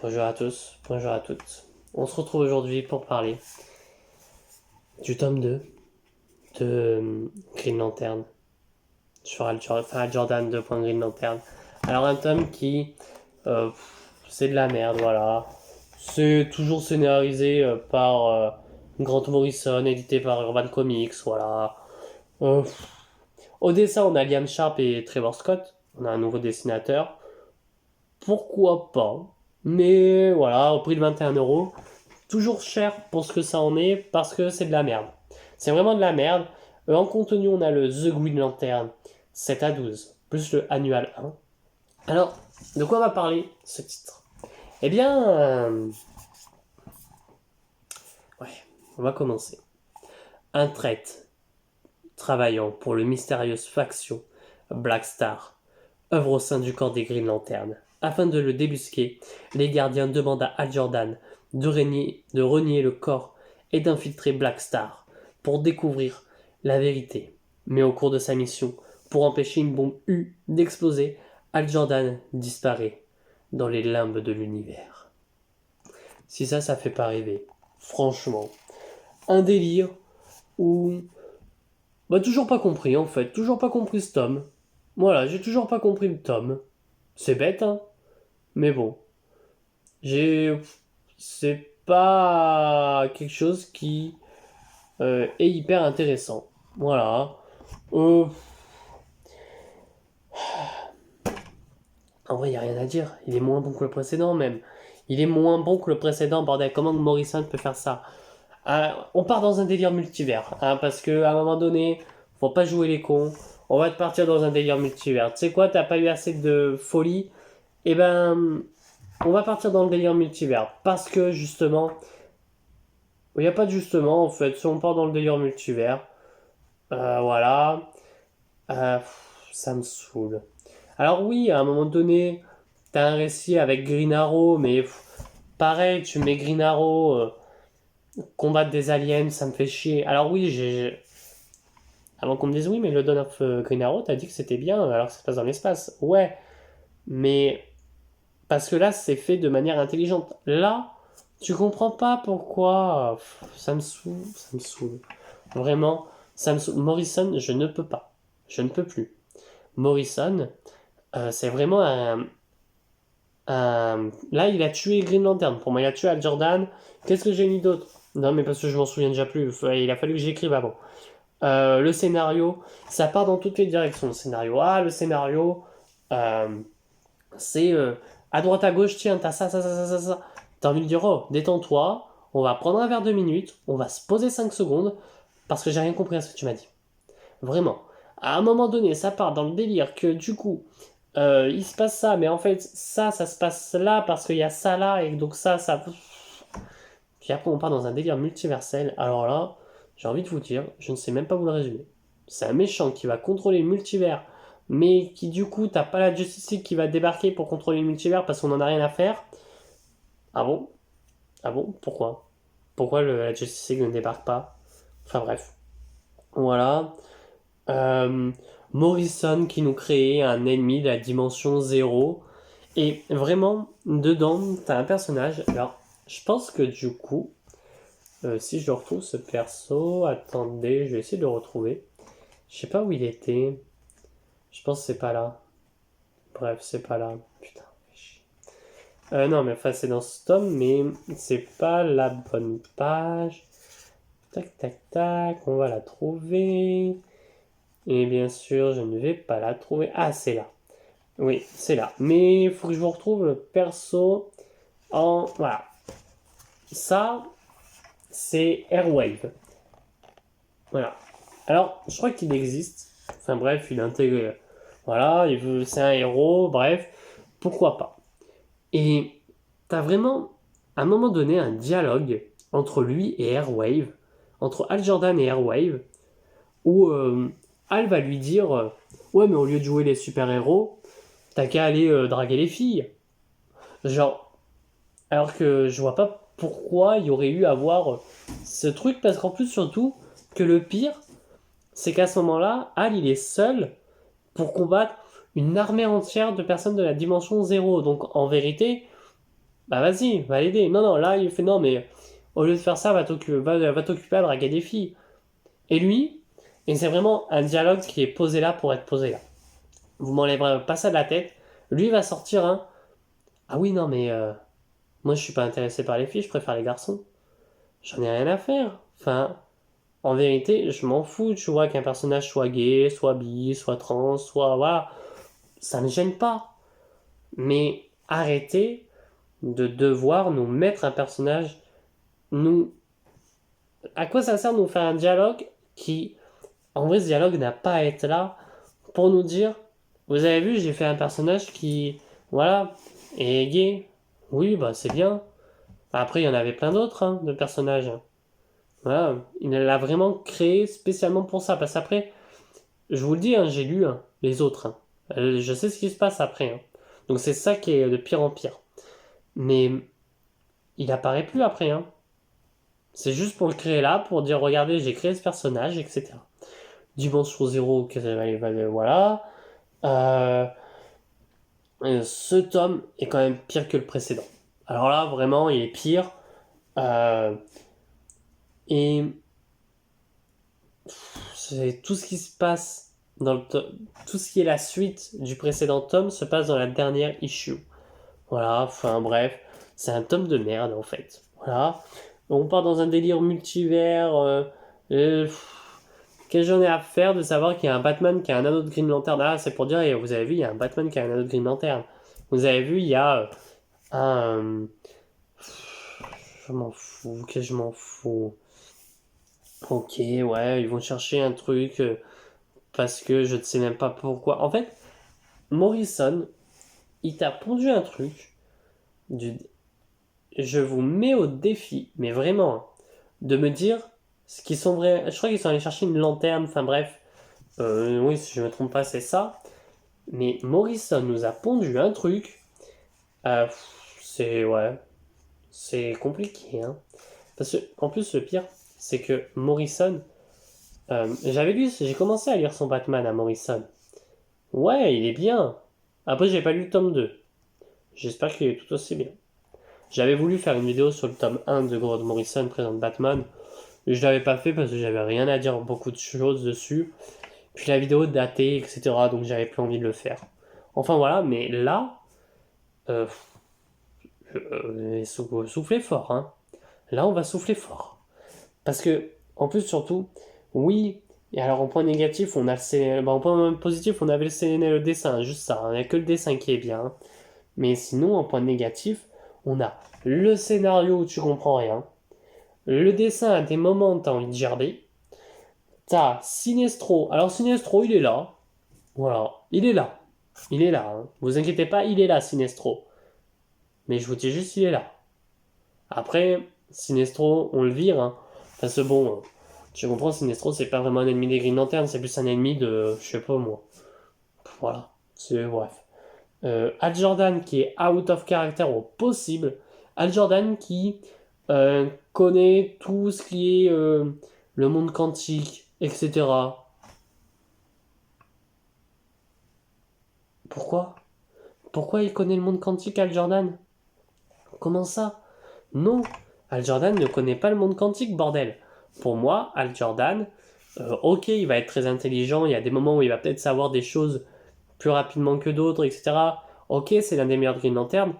Bonjour à tous, bonjour à toutes. On se retrouve aujourd'hui pour parler du tome 2 de Green Lantern. Je ferai le Jordan 2. Green Lantern. Alors un tome qui, euh, c'est de la merde, voilà. C'est toujours scénarisé par Grant Morrison, édité par Urban Comics, voilà. Euh, Au dessin, on a Liam Sharp et Trevor Scott. On a un nouveau dessinateur. Pourquoi pas? Mais voilà, au prix de 21 €. Toujours cher pour ce que ça en est, parce que c'est de la merde. C'est vraiment de la merde. En contenu, on a le The Green Lantern 7 à 12, plus le Annual 1. Alors, de quoi va parler ce titre? Eh bien, ouais, on va commencer. Un traître travaillant pour le mystérieuse faction Black Star œuvre au sein du corps des Green Lantern. Afin de le débusquer, les gardiens demandent à Hal Jordan de renier le corps et d'infiltrer Black Star pour découvrir la vérité. Mais au cours de sa mission, pour empêcher une bombe U d'exploser, Hal Jordan disparaît dans les limbes de l'univers. Si ça fait pas rêver. Franchement. Un délire où... Bah toujours pas compris en fait, toujours pas compris ce tome. Voilà, j'ai toujours pas compris le tome. C'est bête, hein. Mais bon. J'ai... C'est pas quelque chose qui est hyper intéressant. Voilà. Euh, En vrai, y a rien à dire. Il est moins bon que le précédent, même. Il est moins bon que le précédent, bordel. Comment Morrison peut faire ça? On part dans un délire multivers, hein, parce que à un moment donné, faut pas jouer les cons. On va te partir dans un délire multivers. Tu sais quoi, t'as pas eu assez de folie? Eh ben, on va partir dans le délire multivers. Parce que justement, il n'y a pas de justement en fait. Si on part dans le délire multivers, voilà, euh, ça me saoule. Alors oui, à un moment donné, t'as un récit avec Green Arrow, mais pareil, tu mets Green Arrow combattre des aliens, ça me fait chier. Alors oui, avant qu'on me dise oui, mais le Dawn of Green Arrow, t'as dit que c'était bien, alors que ça se passe dans l'espace. Ouais, mais parce que là, c'est fait de manière intelligente. Là, tu comprends pas pourquoi. Ça me saoule, ça me saoule. Vraiment, ça me saoule. Morrison, je ne peux pas. Je ne peux plus. Morrison, c'est vraiment Là, il a tué Green Lantern. Pour moi, il a tué Al Jordan. Qu'est-ce que j'ai mis d'autre? Non, mais parce que je m'en souviens déjà plus. Il a fallu que j'écrive avant. Le scénario, ça part dans toutes les directions. Le scénario, le scénario, euh, c'est à droite à gauche, tiens, t'as ça, ça, ça, ça, ça, ça. T'as envie de dire, oh, détends-toi, on va prendre un verre de minutes, on va se poser 5 secondes, parce que j'ai rien compris à ce que tu m'as dit. Vraiment. À un moment donné, ça part dans le délire que du coup, il se passe ça, mais en fait, ça se passe là parce qu'il y a ça là, et donc ça. Puis après, on part dans un délire multiversel. Alors là, j'ai envie de vous dire, je ne sais même pas vous le résumer. C'est un méchant qui va contrôler le multivers, mais qui du coup, t'as pas la Justice League qui va débarquer pour contrôler le multivers parce qu'on en a rien à faire. Ah bon? Ah bon? Pourquoi? Pourquoi la Justice League ne débarque pas? Enfin bref. Voilà. Euh, Morrison qui nous crée un ennemi de la dimension zéro. Et vraiment, dedans, t'as un personnage. Alors, je pense que du coup, si je retrouve ce perso, attendez, je vais essayer de le retrouver. Je sais pas où il était. Je pense que c'est pas là. Bref, c'est pas là. Putain. Non, mais enfin, c'est dans ce tome, mais c'est pas la bonne page. Tac, tac, tac, on va la trouver. Et bien sûr, je ne vais pas la trouver. Ah, c'est là. Oui, c'est là. Mais il faut que je vous retrouve le perso en... Voilà. Ça, c'est Airwave. Voilà. Alors, je crois qu'il existe. Enfin bref, il est intégré. Voilà, c'est un héros, bref. Pourquoi pas. Et t'as vraiment, à un moment donné, un dialogue entre lui et Airwave, entre Hal Jordan et Airwave, où Hal va lui dire ouais, mais au lieu de jouer les super-héros, t'as qu'à aller draguer les filles. Genre, alors que je vois pas pourquoi il y aurait eu à voir ce truc, parce qu'en plus, surtout, que le pire, c'est qu'à ce moment-là, Hal, il est seul pour combattre une armée entière de personnes de la dimension zéro. Donc, en vérité, Bah vas-y, va l'aider. Non, non, là, il fait non, mais au lieu de faire ça, va t'occuper à draguer des filles. Et lui, et c'est vraiment un dialogue qui est posé là pour être posé là. Vous m'enlèverez pas ça de la tête. Lui va sortir un. Ah oui, non, mais moi je suis pas intéressé par les filles, je préfère les garçons. J'en ai rien à faire. Enfin, en vérité, je m'en fous, tu vois, qu'un personnage soit gay, soit bi, soit trans, soit. Voilà. Ça me gêne pas. Mais arrêtez de devoir nous mettre un personnage. Nous. À quoi ça sert de nous faire un dialogue qui. En vrai, ce dialogue n'a pas à être là pour nous dire, vous avez vu, j'ai fait un personnage qui, voilà, est gay. Oui, bah c'est bien. Après, il y en avait plein d'autres hein, de personnages. Voilà, il l'a vraiment créé spécialement pour ça. Parce qu'après, je vous le dis, hein, j'ai lu hein, les autres. Hein. Je sais ce qui se passe après. Hein. Donc c'est ça qui est de pire en pire. Mais il apparaît plus après. Hein. C'est juste pour le créer là, pour dire, regardez, j'ai créé ce personnage, etc. Dimension zéro, voilà. Euh, Ce tome est quand même pire que le précédent. Alors là, vraiment, il est pire. Euh, et c'est tout ce qui se passe dans le tout ce qui est la suite du précédent tome se passe dans la dernière issue. Voilà, enfin bref, c'est un tome de merde en fait. Voilà, on part dans un délire multivers. Euh, Quelle j'en ai à faire de savoir qu'il y a un Batman qui a un anneau de Green Lantern. Ah, c'est pour dire, vous avez vu, il y a un Batman qui a un anneau de Green Lantern. Vous avez vu, il y a un. Je m'en fous, que je m'en fous. Ok, ouais, ils vont chercher un truc parce que je ne sais même pas pourquoi. En fait, Morrison, il t'a pondu un truc. Du... Je vous mets au défi, mais vraiment, hein, de me dire ce qu'ils sont vrais. Je crois qu'ils sont allés chercher une lanterne, enfin bref. Oui, si je me trompe pas, c'est ça. Mais Morrison nous a pondu un truc. Euh, c'est ouais, c'est compliqué, hein. Parce que en plus le pire, c'est que Morrison, j'ai commencé à lire son Batman à Morrison. Ouais, il est bien. Après, j'ai pas lu le tome 2. J'espère qu'il est tout aussi bien. J'avais voulu faire une vidéo sur le tome 1 de Grant Morrison présente Batman, mais je l'avais pas fait parce que j'avais rien à dire, beaucoup de choses dessus. Puis la vidéo datait, etc. Donc j'avais plus envie de le faire. Enfin voilà, mais là, euh, soufflez fort, hein. Là, on va souffler fort. Parce que, en plus, surtout, oui, et alors en point négatif, on a le en point positif, on avait le dessin, juste ça, il n'y a que le dessin qui est bien. Mais sinon, en point négatif, on a le scénario où tu comprends rien, le dessin à des moments t'as envie de gerber, t'as Sinestro, alors Sinestro il est là, voilà, il est là, hein. Vous inquiétez pas, il est là Sinestro, mais je vous dis juste il est là. Après, Sinestro, on le vire, hein. Parce que bon, tu comprends, Sinestro, c'est pas vraiment un ennemi des Green Lantern, c'est plus un ennemi de, je sais pas moi. Voilà, c'est bref. Al Jordan qui est out of character au possible. Al Jordan qui connaît tout ce qui est le monde quantique, etc. Pourquoi? Pourquoi il connaît le monde quantique, Al Jordan? Comment ça? Non, Al Jordan ne connaît pas le monde quantique, bordel. Pour moi, Al Jordan, ok, il va être très intelligent, il y a des moments où il va peut-être savoir des choses plus rapidement que d'autres, etc. Ok, c'est l'un des meilleurs Green Lantern,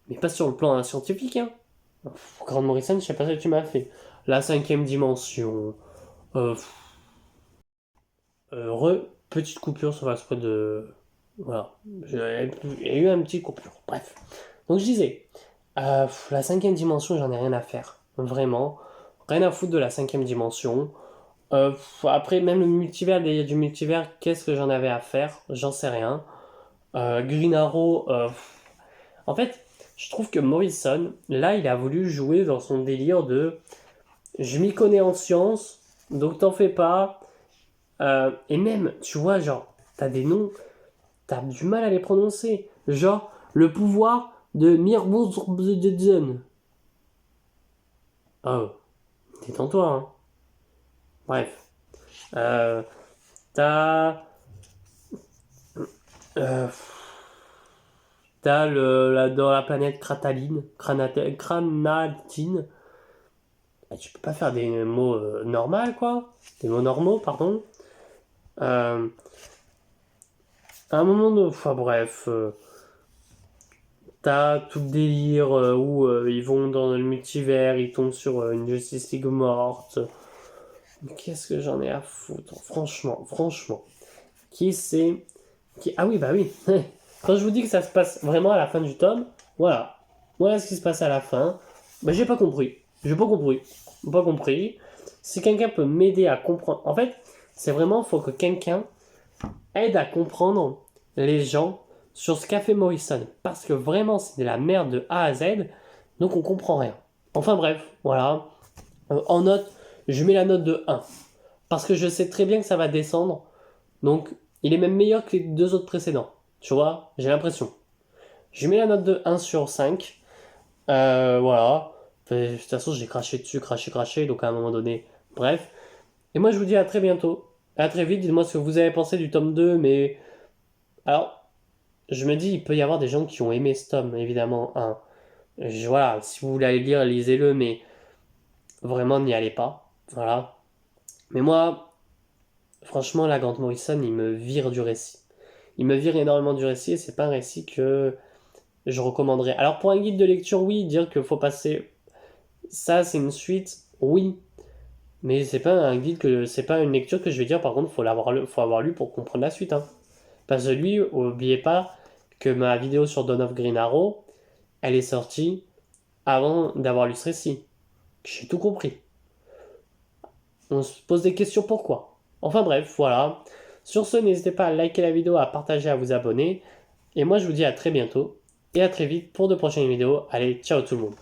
mais pas sur le plan scientifique, hein. Grant Morrison, je sais pas ce que tu m'as fait. La cinquième dimension. Euh, petite coupure sur l'aspect de. Voilà. Il y a eu un petit coupure. Bref. Donc je disais, la cinquième dimension, j'en ai rien à faire. Vraiment. Rien à foutre de la cinquième dimension. Après, même le multivers, du multivers, qu'est-ce que j'en avais à faire? J'en sais rien. Green Arrow, en fait, je trouve que Morrison, là, il a voulu jouer dans son délire de je m'y connais en sciences, donc t'en fais pas. Et même, tu vois, genre, t'as des noms, t'as du mal à les prononcer. Genre, le pouvoir de Mirburzbzn. Oh, détends-toi, hein. Bref. Euh, t'as. euh, T'as dans la planète Cranatine. Bah, tu peux pas faire des mots normaux, quoi. Des mots normaux, pardon. À un moment de... Enfin bref... T'as tout le délire où ils vont dans le multivers, ils tombent sur une Justice League morte. Mais qu'est-ce que j'en ai à foutre, franchement. Qui c'est qui... Ah oui, bah oui. Quand je vous dis que ça se passe vraiment à la fin du tome, voilà. Voilà ce qui se passe à la fin. Bah j'ai pas compris. Pas compris. Si quelqu'un peut m'aider à comprendre... En fait, c'est vraiment, faut que quelqu'un aide à comprendre les gens sur ce qu'a fait Morrison. Parce que vraiment, c'est de la merde de A à Z. Donc on comprend rien. Enfin bref, voilà. En note, je mets la note de 1. Parce que je sais très bien que ça va descendre. Donc, il est même meilleur que les 2 autres précédents. Tu vois, j'ai l'impression. Je mets la note de 1 sur 5. Voilà. De toute façon, j'ai craché dessus, craché. Donc à un moment donné, bref. Et moi, je vous dis à très bientôt. À très vite. Dites-moi ce que vous avez pensé du tome 2. Mais alors, je me dis, il peut y avoir des gens qui ont aimé ce tome, évidemment. Voilà, si vous voulez aller lire, lisez-le. Mais vraiment, n'y allez pas. Voilà. Mais moi, franchement, la Grant Morrison, il me vire du récit. Il me vire énormément du récit et c'est pas un récit que je recommanderais. Alors pour un guide de lecture, oui, dire qu'il faut passer... Ça, c'est une suite, oui. Mais c'est pas un guide c'est pas une lecture que je vais dire, par contre, faut avoir lu pour comprendre la suite. Hein. Parce que lui, oubliez pas que ma vidéo sur Dawn of Green Arrow, elle est sortie avant d'avoir lu ce récit. J'ai tout compris. On se pose des questions pourquoi. Enfin bref, voilà. Sur ce, n'hésitez pas à liker la vidéo, à partager, à vous abonner. Et moi, je vous dis à très bientôt et à très vite pour de prochaines vidéos. Allez, ciao tout le monde.